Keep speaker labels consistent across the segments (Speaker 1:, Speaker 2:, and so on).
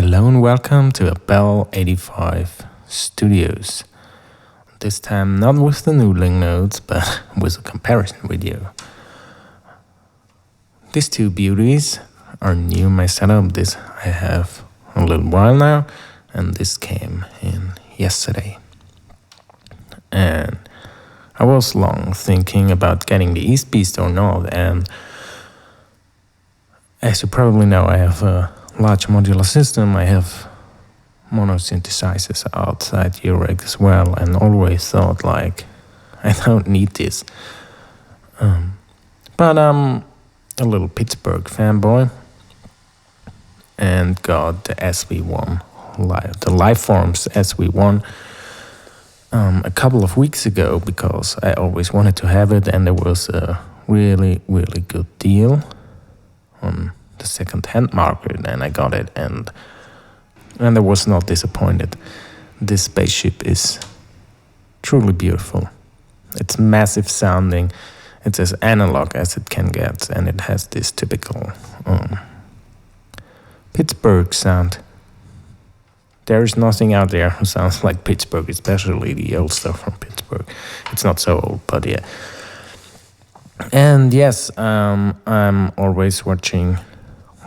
Speaker 1: Hello and welcome to Bell 85 Studios. This time not with the noodling notes, but with a comparison video. These two beauties are new in my setup. This I have a little while now, and this came in yesterday. And I was long thinking about getting the East Beast or not, and as you probably know, I have a large modular system. I have mono synthesizers outside Eureka as well, and always thought like I don't need this. But I'm a little Pittsburgh fanboy and got the SV-1 the waveforms SV-1 a couple of weeks ago because I always wanted to have it, and there was a really good deal on the second-hand market, and I got it, and I was not disappointed. This spaceship is truly beautiful. It's massive sounding. It's as analog as it can get, and it has this typical Pittsburgh sound. There is nothing out there who sounds like Pittsburgh, especially the old stuff from Pittsburgh. It's not so old, but yeah. And yes, I'm always watching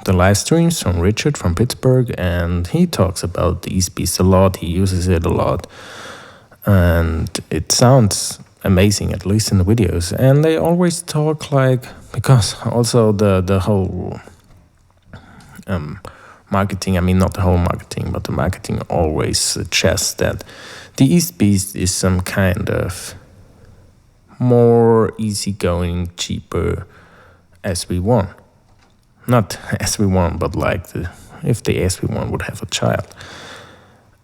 Speaker 1: the live streams from Richard from Pittsburgh, and he talks about the East Beast a lot. He uses it a lot, and it sounds amazing, at least in the videos. And they always talk like, because also the whole marketing, I mean not the whole marketing, but the marketing always suggests that the East Beast is some kind of more easygoing, cheaper SV-1. Not SV-1, but like if the SV-1 would have a child.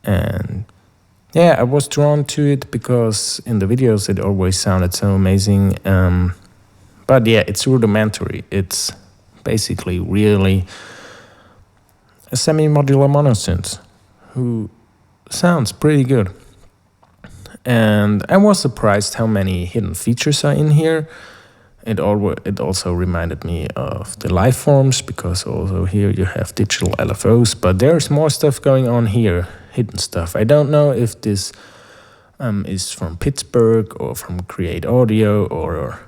Speaker 1: And yeah, I was drawn to it because in the videos it always sounded so amazing. But yeah, it's rudimentary. It's basically really a semi-modular monosynth who sounds pretty good. And I was surprised how many hidden features are in here. It also reminded me of the waveforms, because also here you have digital LFOs, but there's more stuff going on here, hidden stuff. I don't know if this is from Pittsburgh or from Cre8audio or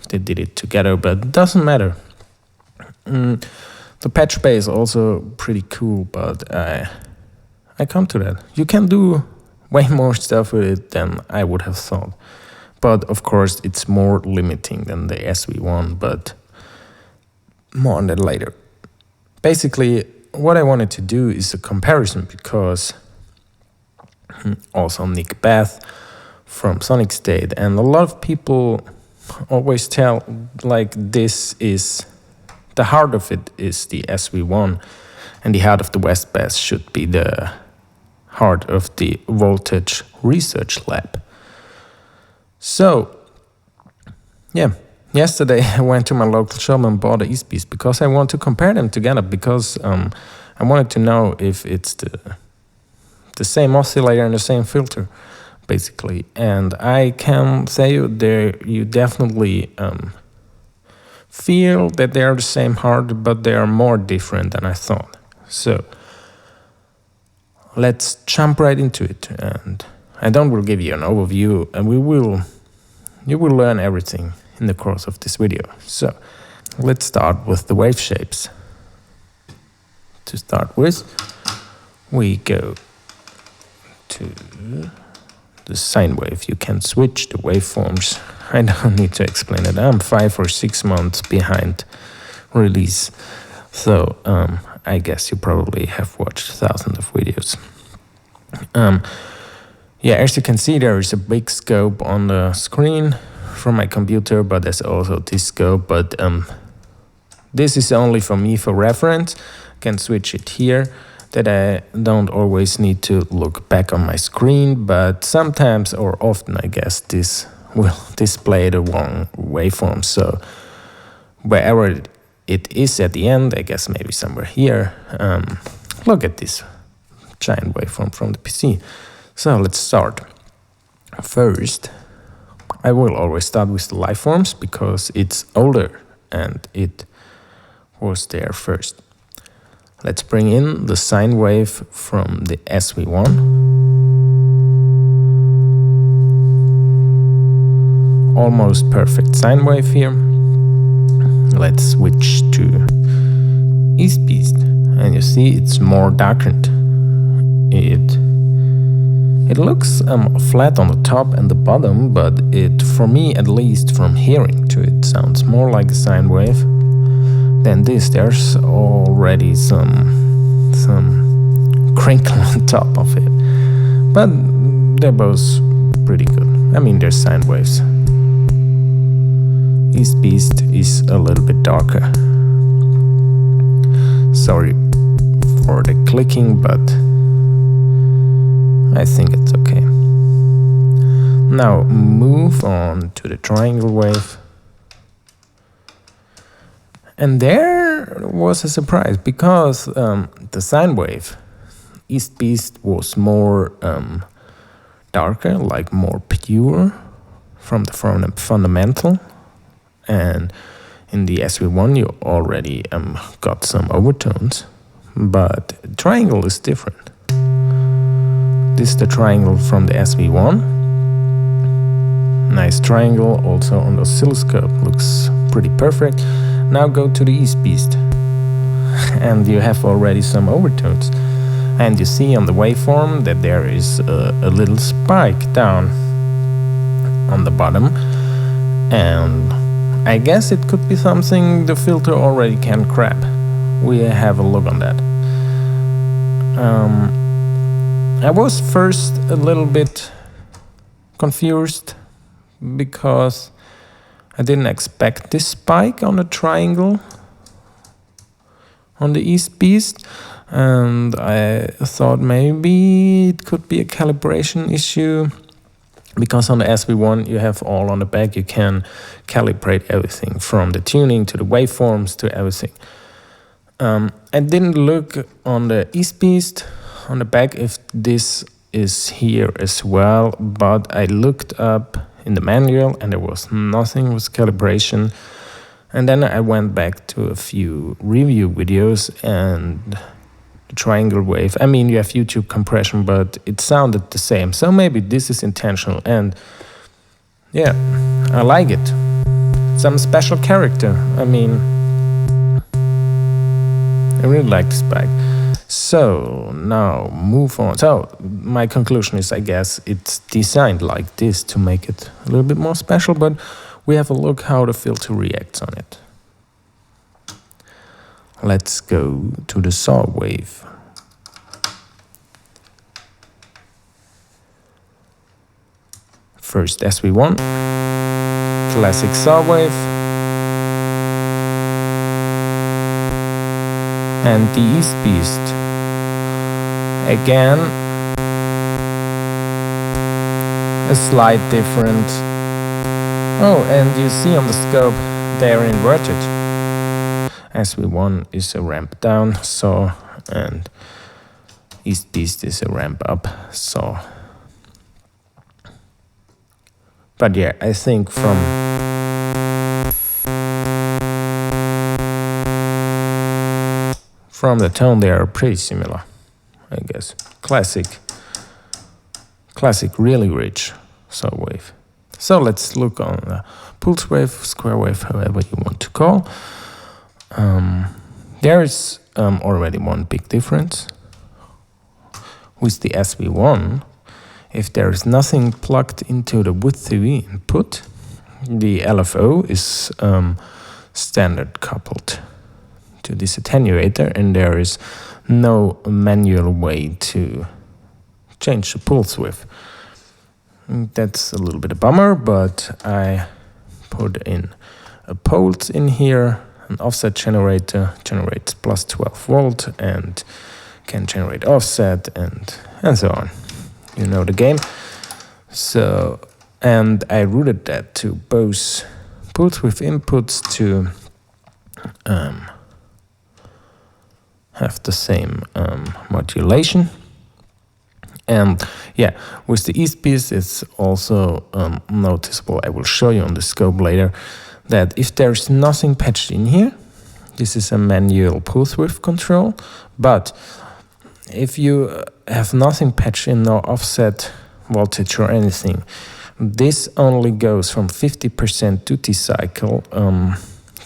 Speaker 1: if they did it together, but it doesn't matter. The patch bay is also pretty cool, but I come to that. You can do way more stuff with it than I would have thought. But of course, it's more limiting than the SV-1, but more on that later. Basically, what I wanted to do is a comparison, because also Nick Bath from Sonic State, and a lot of people always tell like this is the heart of it is the SV-1, and the heart of the West Bath should be the heart of the voltage research lab. So, yeah, yesterday I went to my local shop and bought the East Beast because I want to compare them together, because I wanted to know if it's the same oscillator and the same filter, basically. And I can say you definitely feel that they are the same heart, but they are more different than I thought. So, let's jump right into it, and I will give you an overview, and you will learn everything in the course of this video. So let's start with the wave shapes. To start with, we go to the sine wave. You can switch the waveforms. I don't need to explain it. I'm 5 or 6 months behind release, so I guess you probably have watched thousands of videos. Yeah, as you can see, there is a big scope on the screen from my computer, but there's also this scope, but this is only for me for reference. I can switch it here, that I don't always need to look back on my screen, but sometimes or often I guess this will display the wrong waveform. So wherever it is at the end, I guess maybe somewhere here, look at this giant waveform from the PC. So let's start. First, I will always start with the waveforms because it's older and it was there first. Let's bring in the sine wave from the SV-1. Almost perfect sine wave here. Let's switch to East Beast, and you see it's more darkened. It looks flat on the top and the bottom, but for me at least, from hearing to it, sounds more like a sine wave than this. There's already some crinkle on top of it, but they're both pretty good. I mean, they're sine waves. East Beast is a little bit darker. Sorry for the clicking, but I think it's okay. Now move on to the triangle wave. And there was a surprise, because the sine wave, East Beast, was more darker, like more pure from the fundamental. And in the SV-1 you already got some overtones, but triangle is different. This is the triangle from the SV-1. Nice triangle, also on the oscilloscope, looks pretty perfect. Now go to the East Beast, and you have already some overtones. And you see on the waveform that there is a little spike down on the bottom, and I guess it could be something the filter already can grab. We have a look on that. I was first a little bit confused because I didn't expect this spike on the triangle on the East Beast, and I thought maybe it could be a calibration issue, because on the SV-1 you have all on the back. You can calibrate everything from the tuning to the waveforms to everything. I didn't look on the East Beast on the back if this is here as well, but I looked up in the manual and there was nothing with calibration. And then I went back to a few review videos, and the triangle wave, I mean, you have YouTube compression, but it sounded the same. So maybe this is intentional, and yeah, I like it. Some special character. I mean, I really like this bike. So now move on. So my conclusion is, I guess it's designed like this to make it a little bit more special, but we have a look how the filter reacts on it. Let's go to the Saw Wave. First SV-1, classic Saw Wave. And the East Beast. Again, a slight difference. Oh, and you see on the scope, they're inverted. SV-1 is a ramp down saw, and East Beast is a ramp up saw. But yeah, I think from the tone they are pretty similar, I guess. Classic, really rich saw wave. So let's look on the pulse wave, square wave, however you want to call. There is already one big difference. With the SV-1, if there is nothing plugged into the width TV input, the LFO is standard coupled to this attenuator, and there is no manual way to change the pulse width. That's a little bit a bummer, but I put in a pulse in here. An offset generator generates plus 12 volt and can generate offset and so on. You know the game. So, and I routed that to both pulse width inputs to have the same modulation. And yeah, with the East Beast, it's also noticeable, I will show you on the scope later, that if there's nothing patched in here, This is a manual pulse width control, but if you have nothing patched in, no offset voltage or anything, this only goes from 50% duty cycle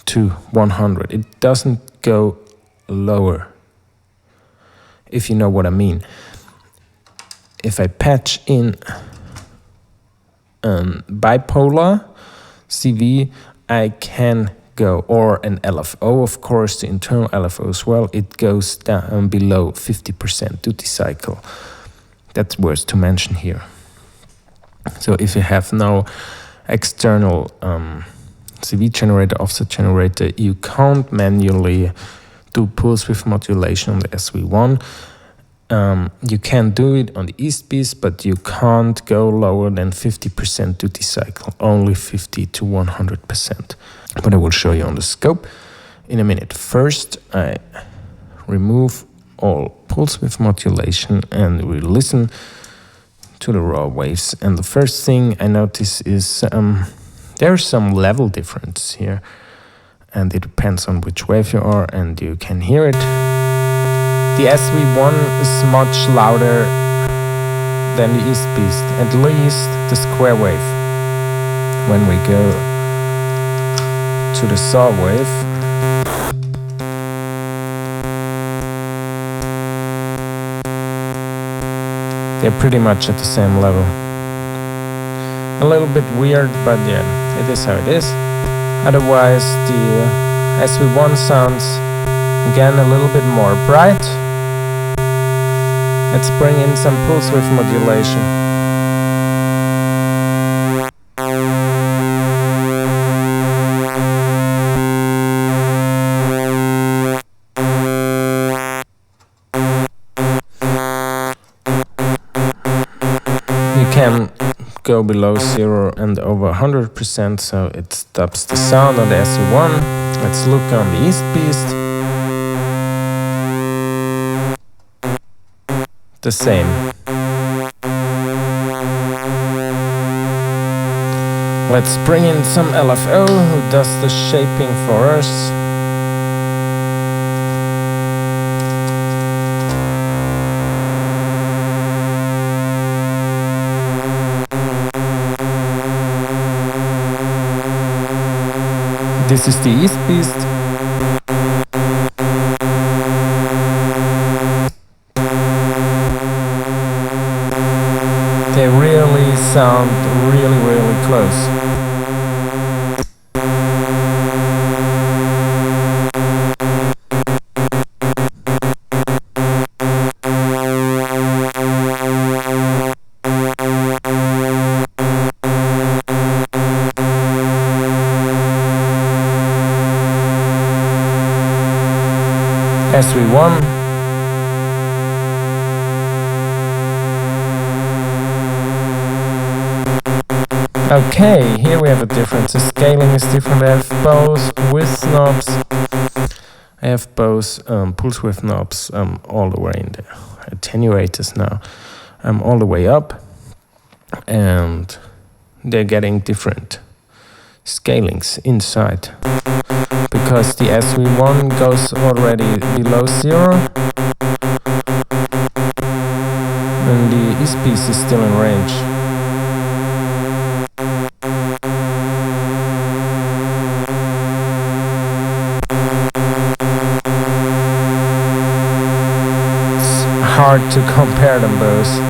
Speaker 1: to 100. It doesn't go lower, if you know what I mean. If I patch in bipolar CV, I can go, or an LFO, of course, the internal LFO as well, it goes down below 50% duty cycle. That's worth to mention here. So if you have no external CV generator, offset generator, you can't manually do pulse width modulation on the SV-1. You can do it on the East Beast, but you can't go lower than 50% duty cycle, only 50 to 100%. But I will show you on the scope in a minute. First, I remove all pulse width modulation and we listen to the raw waves. And the first thing I notice is there's some level difference here, and it depends on which wave you are, and you can hear it. The SV-1 is much louder than the East Beast, at least the Square Wave. When we go to the Saw Wave, they're pretty much at the same level. A little bit weird, but yeah, it is how it is. Otherwise, the SV-1 sounds again a little bit more bright. Let's bring in some pulse width modulation. You can go below 0 and over 100%, so it stops the sound on the SV-1. Let's look on the East Beast. The same. Let's bring in some LFO who does the shaping for us. This is the East Beast. They really sound really close. SV-1. Okay, here we have a difference. The scaling is different. I have both width knobs. I have both pulse width knobs all the way in the attenuators now. All the way up. And they're getting different scalings inside. Because the SV-1 goes already below 0. And the East Beast is still in range. Hard to compare them both.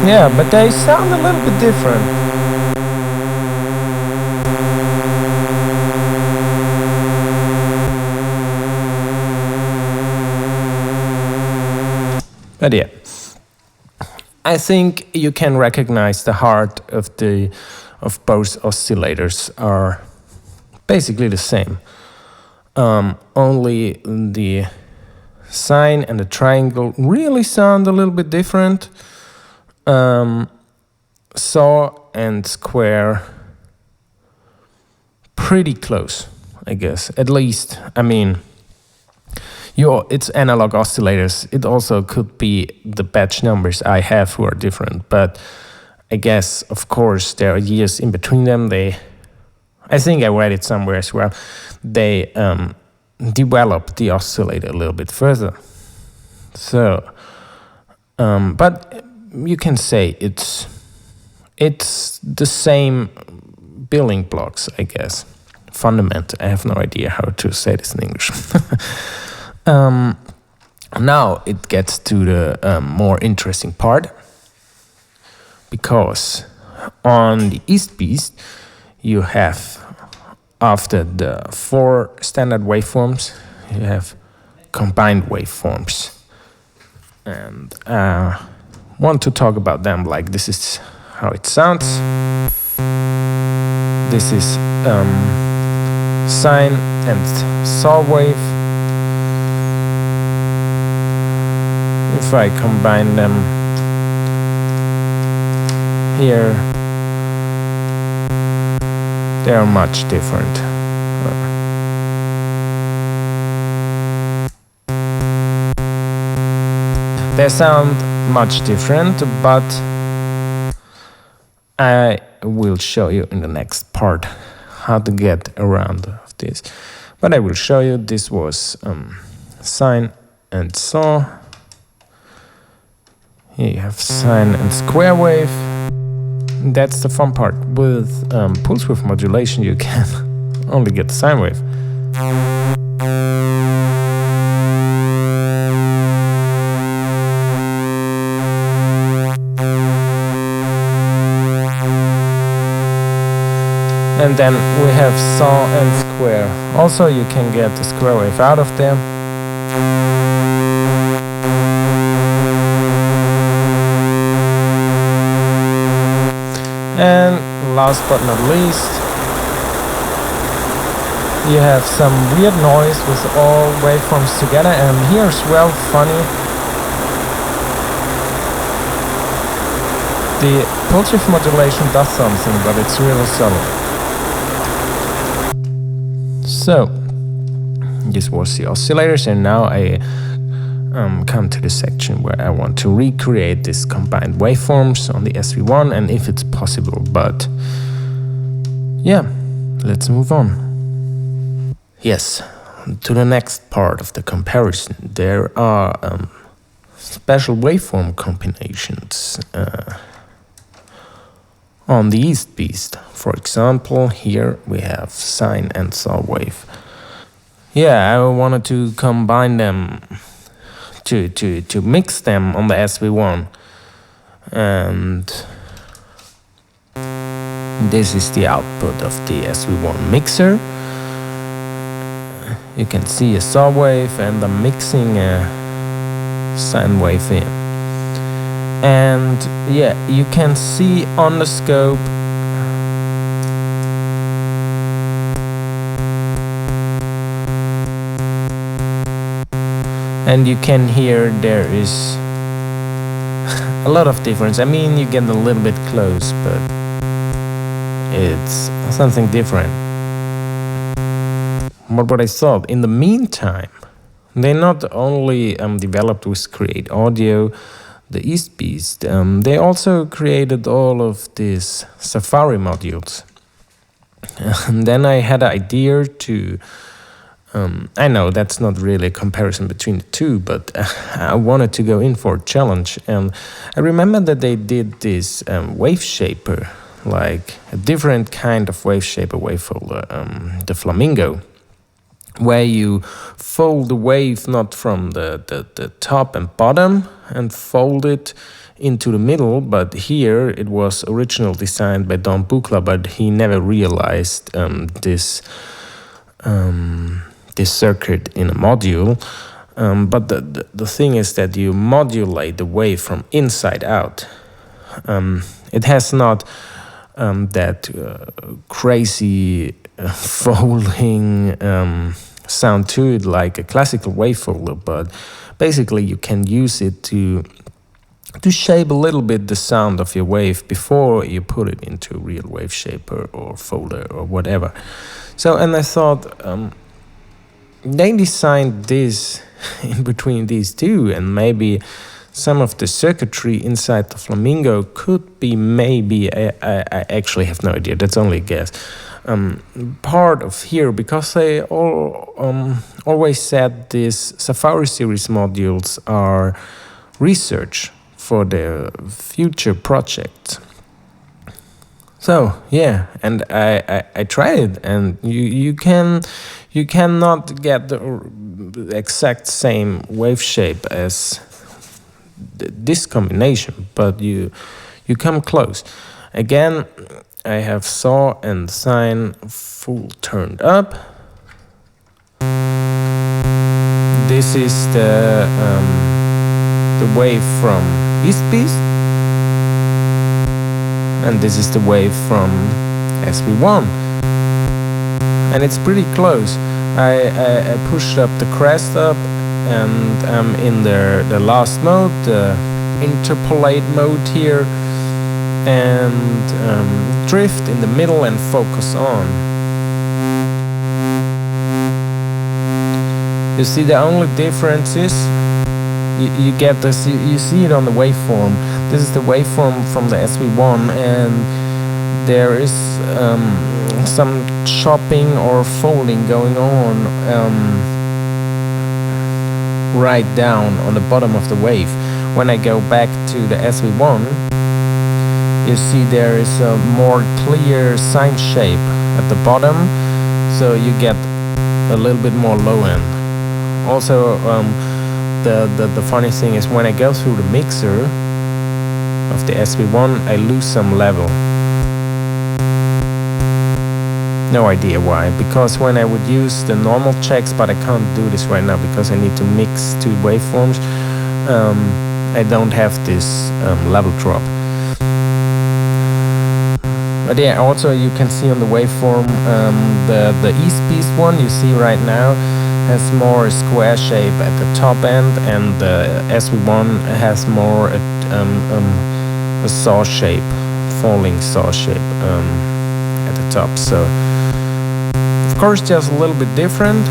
Speaker 1: Yeah, but they sound a little bit different. But yeah, I think you can recognize the heart of both oscillators are basically the same. only the sine and the triangle really sound a little bit different. Saw and square pretty close, I guess. At least, I mean, it's analog oscillators. It also could be the batch numbers I have who are different, but I guess, of course, there are years in between them. I think I read it somewhere as well. They developed the oscillator a little bit further. So, but you can say it's the same building blocks, I guess. Fundamental. I have no idea how to say this in English. Now it gets to the more interesting part, because on the East Beast you have, after the 4 standard waveforms, you have combined waveforms, and want to talk about them. Like, this is how it sounds. This is Sine and Saw Wave. If I combine them here, they are much different. They sound much different, but I will show you in the next part how to get around this. But I will show you, this was Sine and Saw. Here you have Sine and Square Wave. That's the fun part. With pulse width modulation you can only get the sine wave. And then we have Saw and Square. Also you can get the square wave out of them. And last but not least, you have some weird noise with all waveforms together, and here's well funny. The pulse width modulation does something, but it's really subtle. So, this was the oscillators, and now I come to the section where I want to recreate this combined waveforms on the SV-1, and if it's possible. But yeah, let's move on. Yes, to the next part of the comparison. There are special waveform combinations on the East Beast. For example, here we have Sine and Saw Wave. Yeah, I wanted to combine them, to mix them on the SV-1, and this is the output of the SV-1 mixer. You can see a saw wave, and I'm mixing a sine wave in. And yeah, you can see on the scope and you can hear there is a lot of difference. I mean, you get a little bit close, but it's something different. But what I thought, in the meantime, they not only developed with Cre8audio the East Beast, they also created all of these Safari modules. And then I had an idea to I know that's not really a comparison between the two, but I wanted to go in for a challenge. And I remember that they did this wave shaper, like a different kind of wave shaper wave folder, the Flamingo, where you fold the wave not from the top and bottom and fold it into the middle, but here it was originally designed by Don Buchla, but he never realized this circuit in a module. But the thing is that you modulate the wave from inside out. It has not that crazy folding sound to it like a classical wave folder, but basically you can use it to shape a little bit the sound of your wave before you put it into a real wave shaper or folder or whatever. So, and I thought they designed this in between these two, and maybe some of the circuitry inside the Flamingo could be maybe, I actually have no idea, that's only a guess, part of here, because they always said these Safari series modules are research for their future projects. So yeah, and I tried it, and you cannot get the exact same wave shape as this combination, but you come close. Again, I have Saw and Sine full turned up. This is the wave from East Beast, and this is the wave from SV-1, and it's pretty close. I pushed up the crest up, and I'm in the last mode, the interpolate mode here, and drift in the middle and focus on. You see, the only difference is you get this, you see it on the waveform. This is the waveform from the SV-1, and there is some chopping or folding going on right down on the bottom of the wave. When I go back to the SV-1, you see there is a more clear sine shape at the bottom, so you get a little bit more low end. Also, the funny thing is, when I go through the mixer of the SV-1, I lose some level. No idea why, because when I would use the normal checks, but I can't do this right now because I need to mix two waveforms, I don't have this level drop. But yeah, also you can see on the waveform, the East Beast one you see right now has more square shape at the top end, and the SV-1 has more a saw shape, falling saw shape at the top. So of course just a little bit different.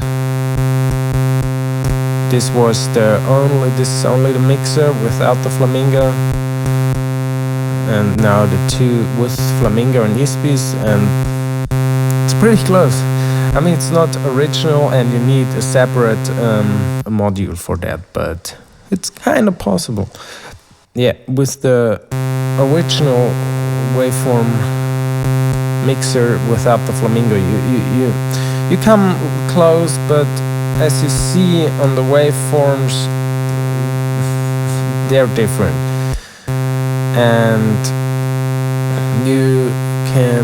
Speaker 1: This is only the mixer without the Flamingo, and now the two with Flamingo and East Beast, and it's pretty close. I mean, it's not original and you need a separate module for that, but it's kind of possible. Yeah, with the original waveform mixer without the Flamingo, you come close, but as you see on the waveforms, they're different. And you can...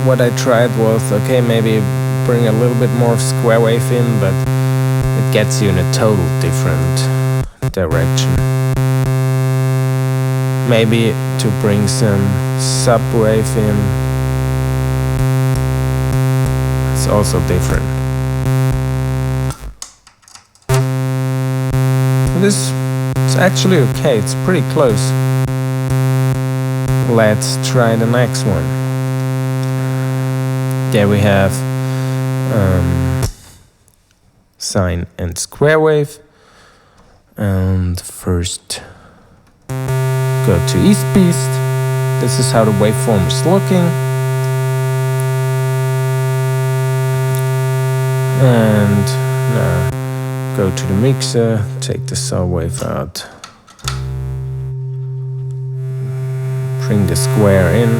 Speaker 1: what I tried was, okay, maybe bring a little bit more of square wave in, but it gets you in a total different direction. Maybe to bring some sub wave in, it's also different. This is actually okay, it's pretty close. Let's try the next one. There we have Sine and Square Wave, and first go to East Beast. This is how the waveform is looking, and now go to the mixer, take the Saw Wave out, bring the square in.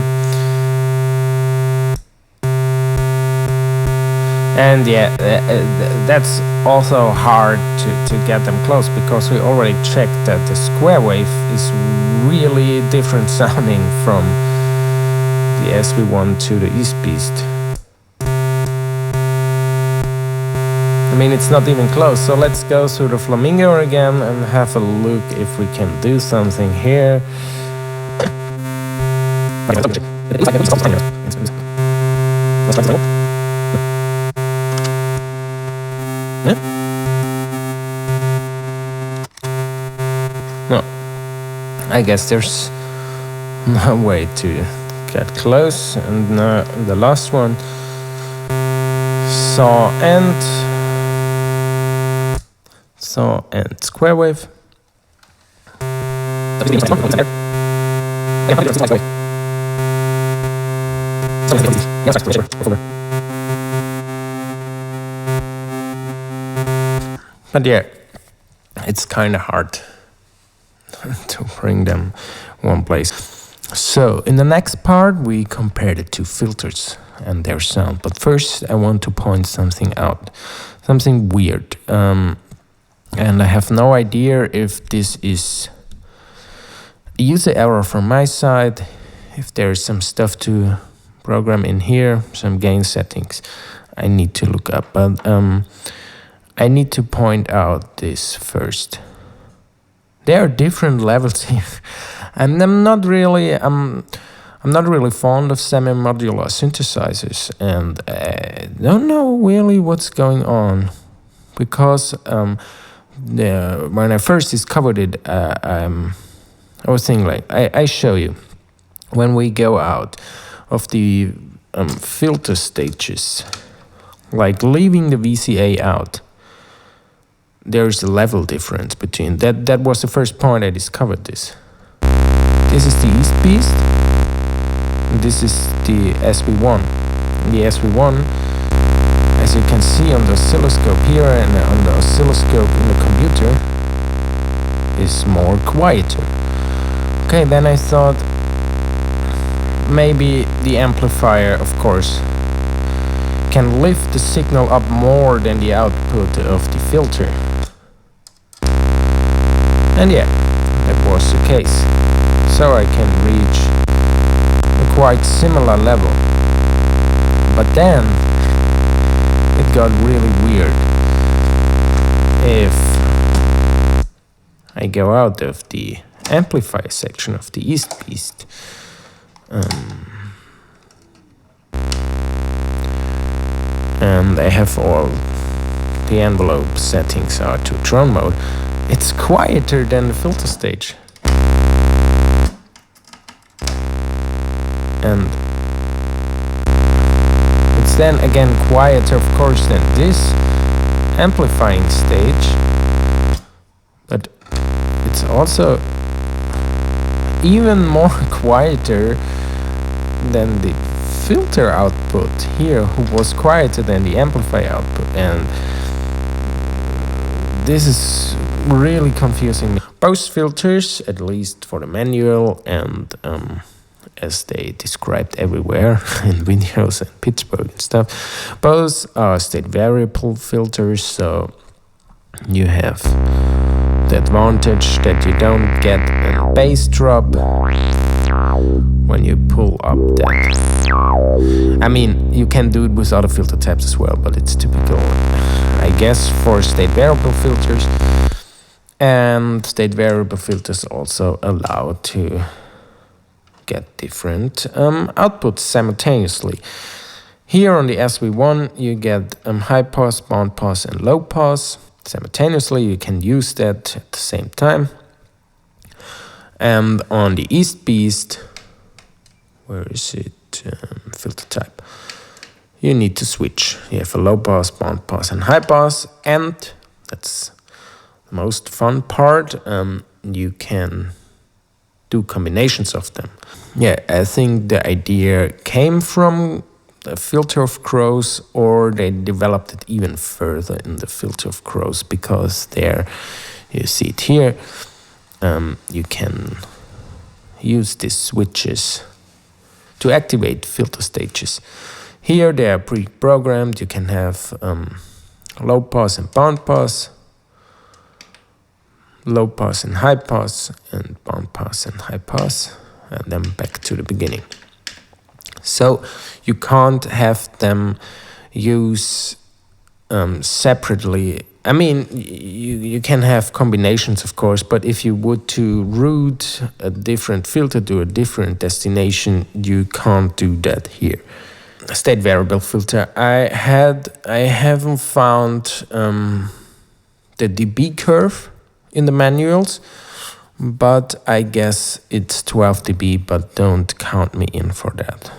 Speaker 1: And yeah, that's also hard to get them close, because we already checked that the square wave is really different sounding from the SV-1 to the East Beast. I mean, it's not even close, so let's go through the Flamingo again and have a look if we can do something here. I guess there's no way to get close. And the last one, Saw and Square Wave. But yeah, it's kind of hard to bring them one place. So in the next part we compare the two filters and their sound. But first I want to point something out, something weird. And I have no idea if this is a user error from my side, if there's some stuff to program in here, some gain settings I need to look up. But I need to point out this first. There are different levels here, and I'm not really fond of semi-modular synthesizers, and I don't know really what's going on, because when I first discovered it, I was thinking like, I show you, when we go out of the filter stages, like leaving the VCA out, there's a level difference between that was the first point I discovered this. This is the East Beast, and this is the SV-1. The SV-1, as you can see on the oscilloscope here and on the oscilloscope in the computer, is more quieter. Okay, then I thought maybe the amplifier, of course, can lift the signal up more than the output of the filter. And yeah, that was the case. So I can reach a quite similar level. But then it got really weird. If I go out of the amplifier section of the East Beast, and I have all the envelope settings are to drone mode, it's quieter than the filter stage. And it's then again quieter, of course, than this amplifying stage, but it's also even more quieter than the filter output here, who was quieter than the amplifier output. And this is really confusing me. Both filters, at least for the manual and as they described everywhere in videos and Pittsburgh and stuff, both are state variable filters, so you have the advantage that you don't get a bass drop when you pull up that. I mean, you can do it with other filter types as well, but it's typical, I guess, for state variable filters. And state variable filters also allow to get different outputs simultaneously. Here on the SV-1 you get high pass, band pass and low pass simultaneously. You can use that at the same time. And on the East Beast, where is it, filter type, you need to switch. You have a low pass, band pass and high pass, and that's the most fun part, you can do combinations of them. Yeah, I think the idea came from the filter of Cre8, or they developed it even further in the filter of Cre8, because there, you see it here, you can use these switches to activate filter stages. Here they are pre-programmed. You can have low pass and band pass, low pass and high pass, and band pass and high pass, and then back to the beginning. So you can't have them use separately. I mean, you can have combinations, of course, but if you would to route a different filter to a different destination, you can't do that here. State variable filter, I haven't found the dB curve in the manuals, but I guess it's 12 dB, but don't count me in for that.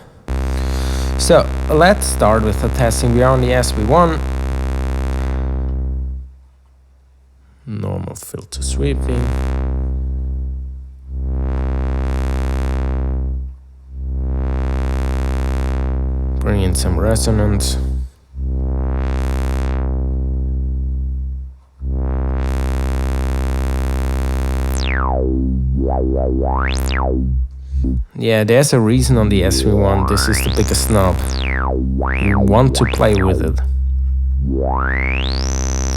Speaker 1: So let's start with the testing. We are on the SV-1. Normal filter sweeping. Bring in some resonance. Yeah, there's a reason on the SV-1 this is the biggest knob. You want to play with it.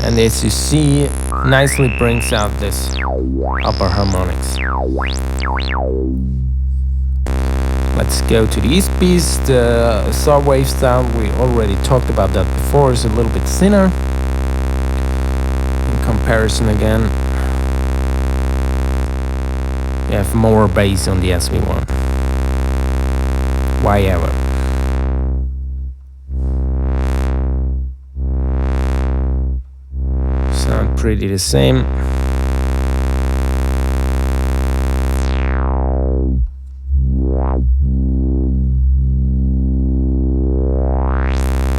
Speaker 1: And as you see, nicely brings out this upper harmonics. Let's go to the East piece. The Saw Wave sound, we already talked about that before, is a little bit thinner. In comparison again, you have more bass on the SV-1. Why ever? Sound pretty the same.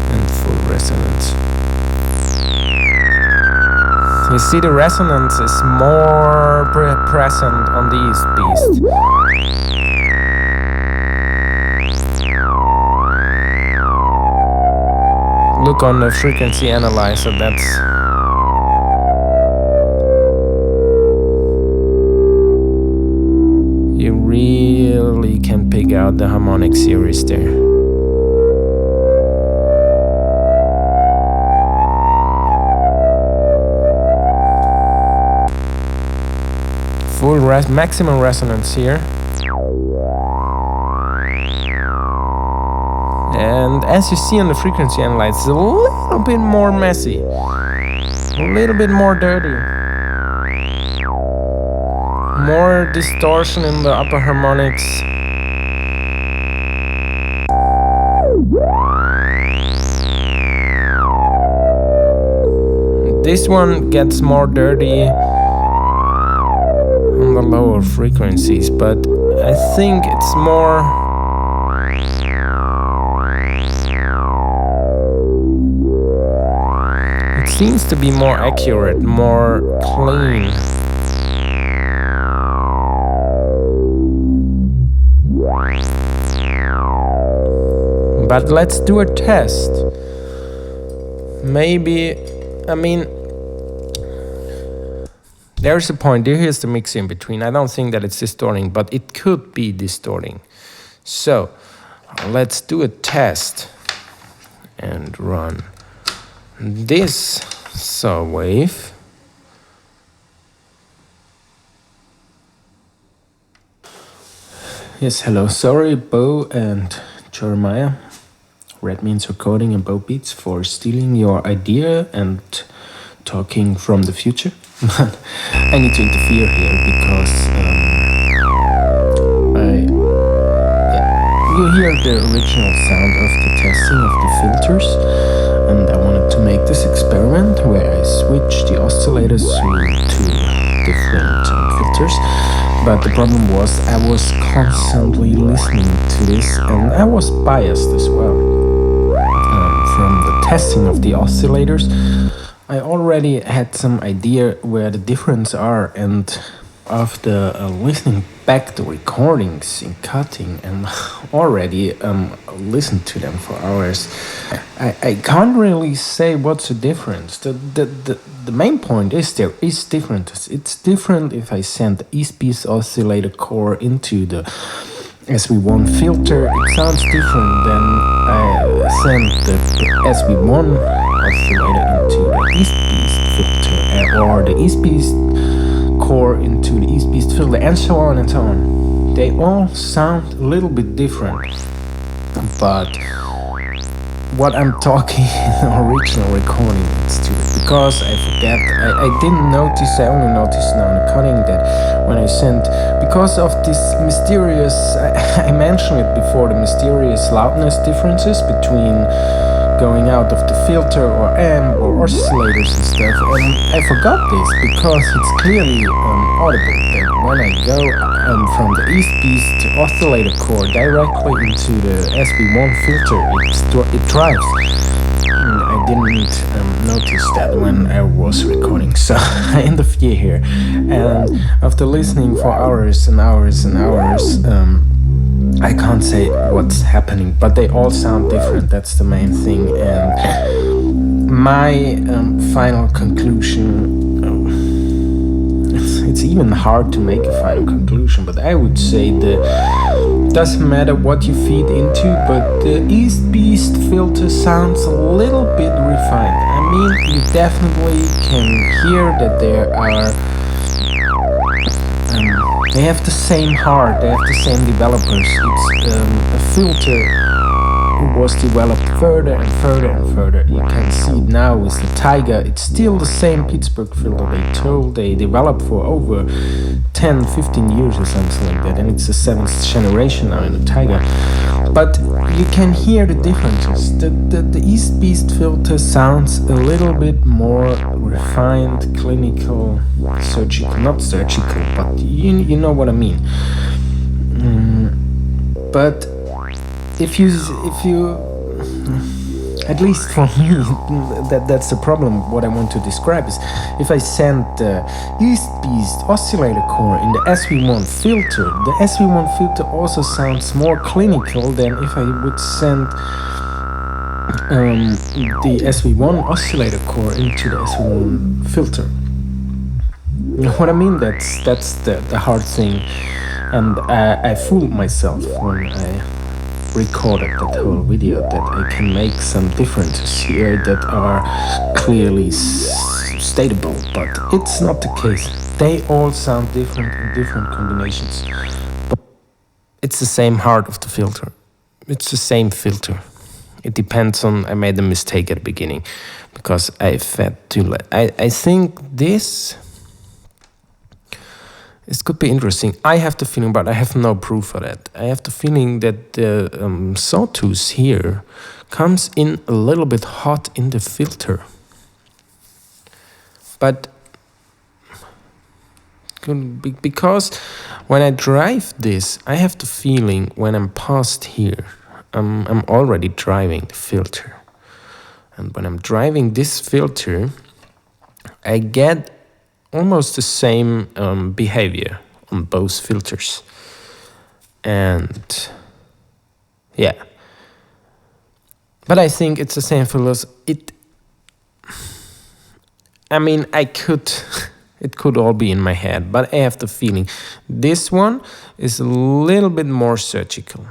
Speaker 1: And full resonance. You see the resonance is more present on the East piece. Look on the frequency analyzer, that's you really can pick out the harmonic series there. Full maximum resonance here. And as you see on the frequency analyzer, it's a little bit more messy, a little bit more dirty, more distortion in the upper harmonics. This one gets more dirty on the lower frequencies, but I think it's more seems to be more accurate, more clean. But let's do a test. Maybe, I mean, there's a point, here's the mix in between. I don't think that it's distorting, but it could be distorting. So, let's do a test and run this Saw Wave. Yes, hello, sorry Bo and Jeremiah, Red Means Recording and Bo Beats, for stealing your idea and talking from the future. But I need to interfere here because you hear the original sound of the testing of the filters. And I wanted to make this experiment where I switch the oscillators to different filters. But the problem was I was constantly listening to this, and I was biased as well. From the testing of the oscillators, I already had some idea where the differences are, and after listening back the recordings in cutting and already listened to them for hours, I can't really say what's the difference. The main point is there is difference. It's different if I send the East piece oscillator core into the SV-1 filter. It sounds different than I send the SV-1 oscillator into the East piece filter or the East piece core into the East piece filter, and so on and so on. They all sound a little bit different, but what I'm talking in the original recording is stupid, because I forget, I didn't notice, I only noticed now in the cutting that when I sent, because of this mysterious, I mentioned it before, the mysterious loudness differences between going out of the filter or amp or oscillators and stuff, and I forgot this because it's clearly audible that when I go from the East Beast oscillator core directly into the SV-1 filter, it drives. I didn't notice that when I was recording, so I interfere here, and after listening for hours and hours and hours, I can't say what's happening, but they all sound different. That's the main thing. And my final conclusion, it's even hard to make a final conclusion, but I would say that doesn't matter what you feed into, but the East Beast filter sounds a little bit refined. I mean, you definitely can hear that there are they have the same heart, they have the same developers. It's a filter who was developed further and further and further. You can see it now with the Tiger. It's still the same Pittsburgh filter they developed for over 10, 15 years or something like that, and it's the 7th generation now in the Tiger. But you can hear the differences. The East Beast filter sounds a little bit more refined, clinical, surgical, not surgical, but you know what I mean. But if you at least for me, that's the problem. What I want to describe is if I send the East Beast oscillator core in the SV-1 filter, the SV-1 filter also sounds more clinical than if I would send the SV-1 oscillator core into the SV-1 filter. You know what I mean? That's the hard thing, and I fooled myself when I recorded that whole video that I can make some differences here that are clearly statable, but it's not the case. They all sound different in different combinations. But it's the same heart of the filter. It's the same filter. It depends on, I made a mistake at the beginning because I fed too late. I think this could be interesting. I have the feeling, but I have no proof for that. I have the feeling that the sawtooth here comes in a little bit hot in the filter. But because when I drive this, I have the feeling when I'm past here, I'm already driving the filter. And when I'm driving this filter, I get almost the same behavior on both filters. And yeah, but I think it's the same philosophy. I mean, it could all be in my head, but I have the feeling this one is a little bit more surgical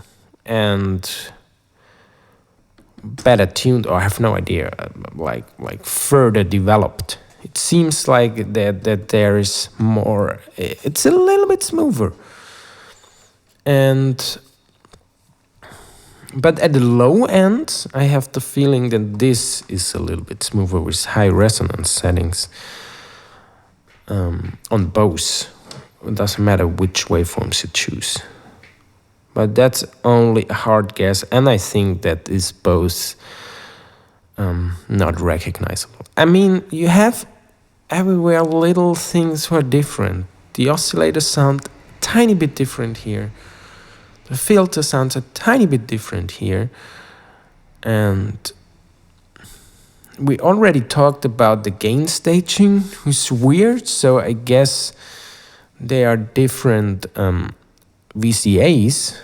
Speaker 1: and better tuned, or I have no idea, like further developed. It seems like that there is more, it's a little bit smoother. But at the low end, I have the feeling that this is a little bit smoother with high resonance settings on both. It doesn't matter which waveforms you choose. But that's only a hard guess, and I think that is both not recognizable. I mean, you have everywhere little things who are different. The oscillators sound a tiny bit different here. The filter sounds a tiny bit different here. And we already talked about the gain staging, who's weird. So I guess they are different VCAs,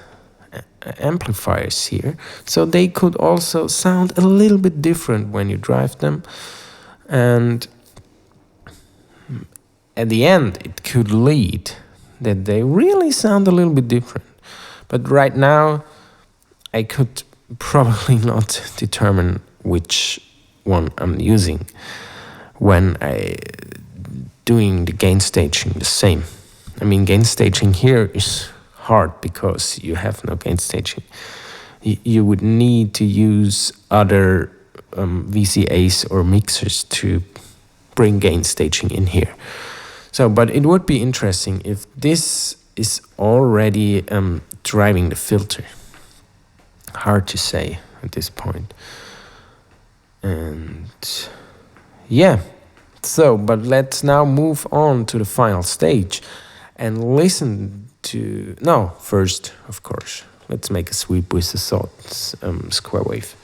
Speaker 1: amplifiers here. So they could also sound a little bit different when you drive them. And at the end, it could lead that they really sound a little bit different. But right now, I could probably not determine which one I'm using when I doing the gain staging the same. I mean, gain staging here is hard because you have no gain staging. You would need to use other VCAs or mixers to bring gain staging in here. So, but it would be interesting if this is already driving the filter. Hard to say at this point. And yeah, so, but let's now move on to the final stage and listen to, no, first, of course, let's make a sweep with the Saw Square Wave.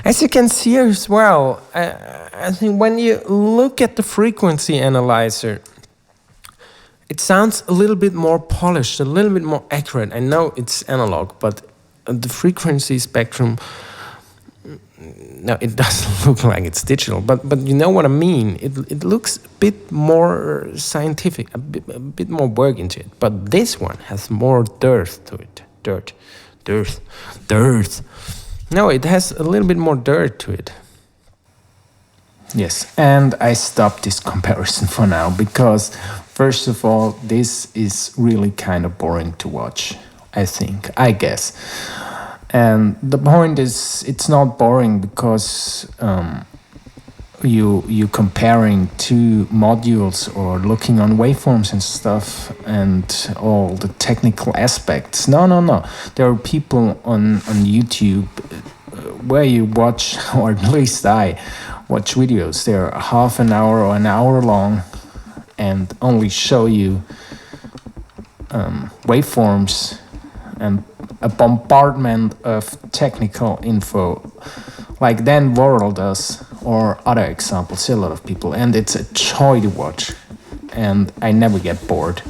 Speaker 1: As you can see here as well, I think when you look at the frequency analyzer, it sounds a little bit more polished, a little bit more accurate. I know it's analog, but the frequency spectrum, no, it doesn't look like it's digital, but you know what I mean. It looks a bit more scientific, a bit more work into it. But this one has more dirt to it. Dirt. No, it has a little bit more dirt to it. Yes, and I stopped this comparison for now because, first of all, this is really kind of boring to watch, I guess. And the point is, it's not boring because you comparing two modules or looking on waveforms and stuff and all the technical aspects. No. There are people on YouTube where you watch, or at least I watch videos. They're half an hour or an hour long and only show you waveforms and a bombardment of technical info like Dan Worrell does, or other examples, a lot of people, and it's a joy to watch and I never get bored.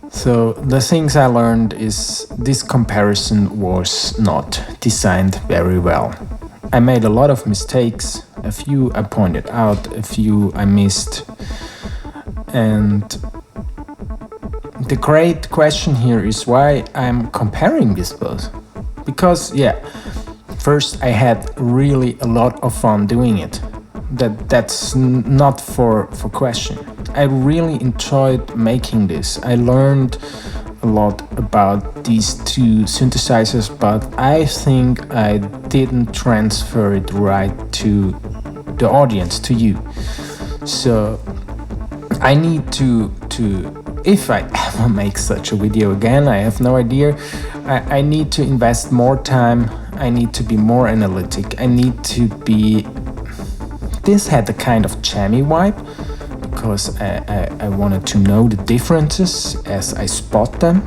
Speaker 1: So the things I learned is this comparison was not designed very well. I made a lot of mistakes, a few I pointed out, a few I missed, and the great question here is why I'm comparing this both. Because first I had really a lot of fun doing it. That's not for question. I really enjoyed making this. I learned a lot about these two synthesizers, but I think I didn't transfer it right to the audience, to you. So I need to if I ever make such a video again, I have no idea, I need to invest more time, I need to be more analytic, I need to be... This had a kind of jammy vibe, because I wanted to know the differences as I spot them,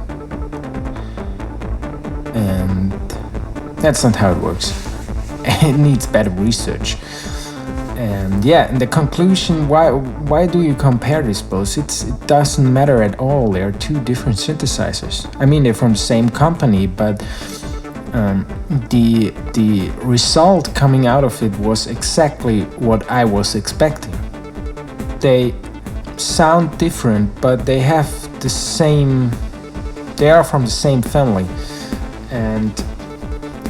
Speaker 1: and that's not how it works. It needs better research. And yeah, in the conclusion, why do you compare these both? It doesn't matter at all. They are two different synthesizers. I mean, they're from the same company, but the result coming out of it was exactly what I was expecting. They sound different, but they have the same. They are from the same family,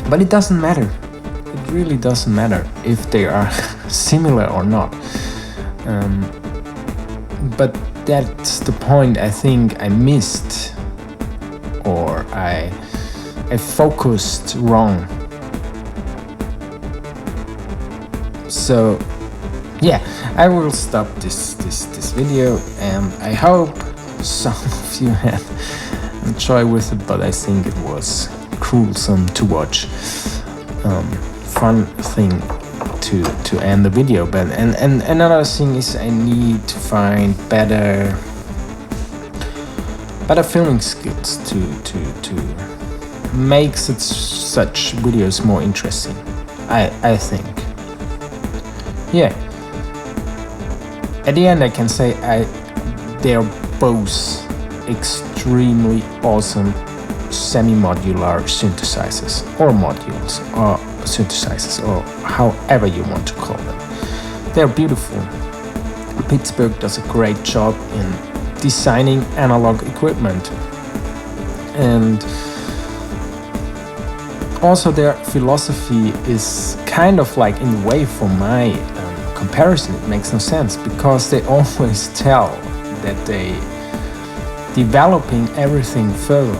Speaker 1: but it doesn't matter. It really doesn't matter if they are similar or not. But that's the point I think I missed, or I focused wrong. So yeah, I will stop this video, and I hope some of you have enjoyed with it, but I think it was gruesome to watch. Fun thing to end the video, but and another thing is I need to find better filming skills to make such videos more interesting. I think. Yeah. At the end, I can say they're both extremely awesome semi-modular synthesizers, or modules, or synthesizers, or however you want to call them. They're beautiful. Pittsburgh does a great job in designing analog equipment, and also their philosophy is kind of like, in a way, for my comparison, it makes no sense, because they always tell that they developing everything further.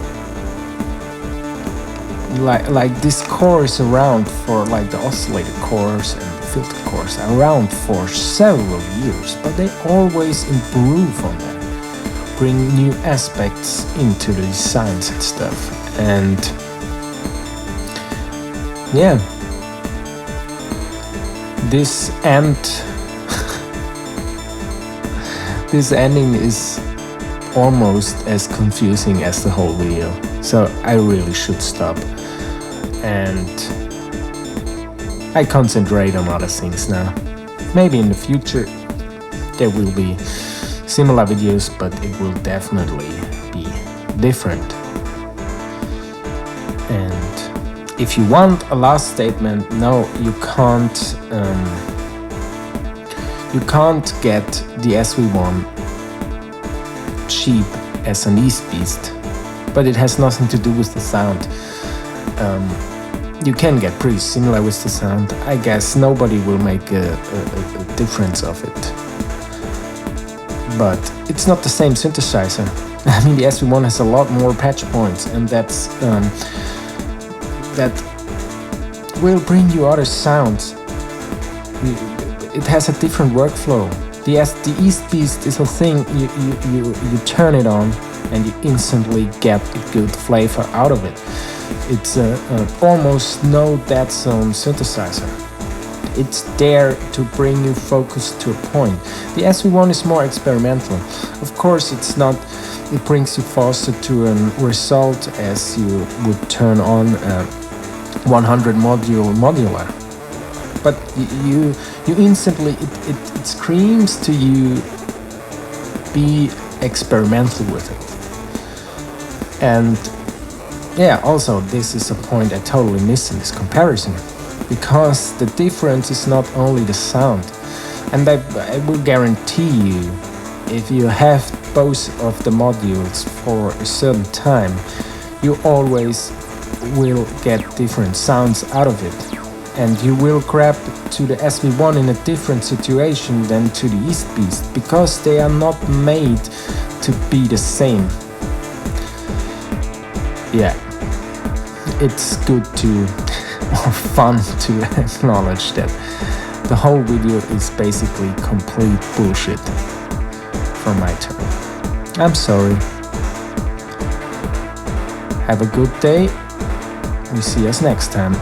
Speaker 1: Like this core is around for, like, the oscillator cores and the filter cores are around for several years, but they always improve on them, bring new aspects into the designs and stuff. And yeah, this ending is almost as confusing as the whole video, so I really should stop and I concentrate on other things now. Maybe in the future there will be similar videos, but it will definitely be different. And if you want a last statement, no, you can't get the SV-1 cheap as an East Beast, but it has nothing to do with the sound. You can get pretty similar with the sound. I guess nobody will make a difference of it, but it's not the same synthesizer. I mean, the SV-1 has a lot more patch points, and that will bring you other sounds. It has a different workflow. The East Beast is a thing, you turn it on and you instantly get a good flavor out of it. It's almost no dead zone synthesizer. It's there to bring you focus to a point. The SV-1 is more experimental. Of course, it's not. It brings you faster to a result as you would turn on a 100 modular. But you instantly, it screams to you, be experimental with it. And yeah, also this is a point I totally missed in this comparison, because the difference is not only the sound. And I will guarantee you, if you have both of the modules for a certain time, you always will get different sounds out of it. And you will grab to the SV-1 in a different situation than to the East Beast, because they are not made to be the same. Yeah, it's good to, or fun to acknowledge that the whole video is basically complete bullshit from my turn. I'm sorry. Have a good day. We see us next time.